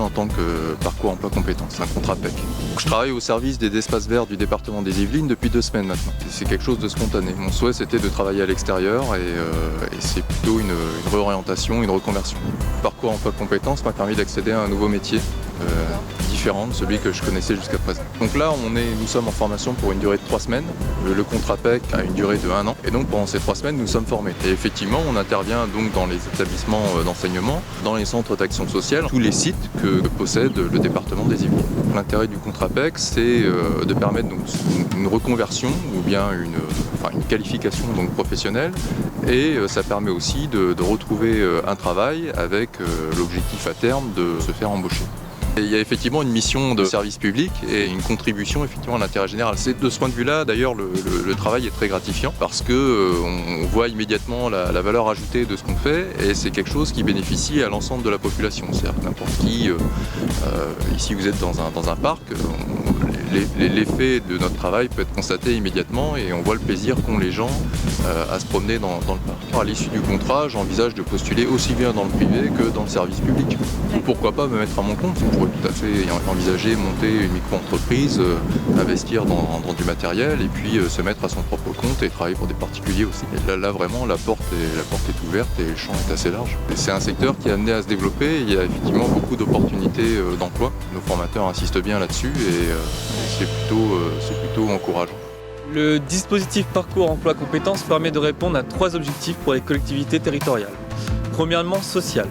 en tant que parcours emploi compétences, un contrat PEC. Je travaille au service des espaces verts du département des Yvelines depuis 2 semaines maintenant. C'est quelque chose de spontané. Mon souhait c'était de travailler à l'extérieur et c'est plutôt une réorientation, une reconversion. Le parcours emploi compétences m'a permis d'accéder à un nouveau métier. Différent de celui que je connaissais jusqu'à présent. Donc là, nous sommes en formation pour une durée de 3 semaines. Le contrat PEC a une durée de 1 an. Et donc pendant ces 3 semaines, nous sommes formés. Et effectivement, on intervient donc dans les établissements d'enseignement, dans les centres d'action sociale, tous les sites que possède le département des Yvelines. L'intérêt du contrat PEC, c'est de permettre donc une reconversion ou bien une qualification donc professionnelle. Et ça permet aussi de retrouver un travail avec l'objectif à terme de se faire embaucher. Et il y a effectivement une mission de service public et une contribution effectivement à l'intérêt général. C'est de ce point de vue-là, d'ailleurs, le travail est très gratifiant parce que on voit immédiatement la valeur ajoutée de ce qu'on fait et c'est quelque chose qui bénéficie à l'ensemble de la population. C'est-à-dire que n'importe qui, ici vous êtes dans un parc, l'effet de notre travail peut être constaté immédiatement et on voit le plaisir qu'ont les gens à se promener dans le parc. À l'issue du contrat, j'envisage de postuler aussi bien dans le privé que dans le service public. Pourquoi pas me mettre à mon compte? On pourrait tout à fait envisager monter une micro-entreprise, investir dans du matériel et puis se mettre à son propre compte et travailler pour des particuliers aussi. Et là vraiment la porte est ouverte et le champ est assez large. C'est un secteur qui est amené à se développer, il y a effectivement beaucoup d'opportunités d'emploi. Nos formateurs insistent bien là-dessus et c'est plutôt encourageant. Le dispositif Parcours Emploi Compétences permet de répondre à 3 objectifs pour les collectivités territoriales. Premièrement, social,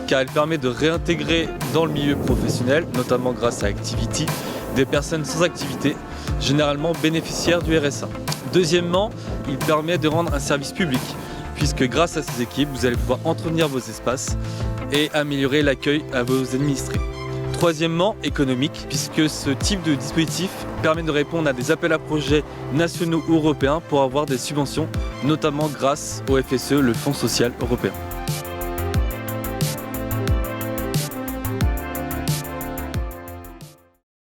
car elle permet de réintégrer dans le milieu professionnel, notamment grâce à Activity, des personnes sans activité, généralement bénéficiaires du RSA. Deuxièmement, il permet de rendre un service public, puisque grâce à ces équipes, vous allez pouvoir entretenir vos espaces et améliorer l'accueil à vos administrés. Troisièmement, économique, puisque ce type de dispositif permet de répondre à des appels à projets nationaux ou européens pour avoir des subventions, notamment grâce au FSE, le Fonds social européen.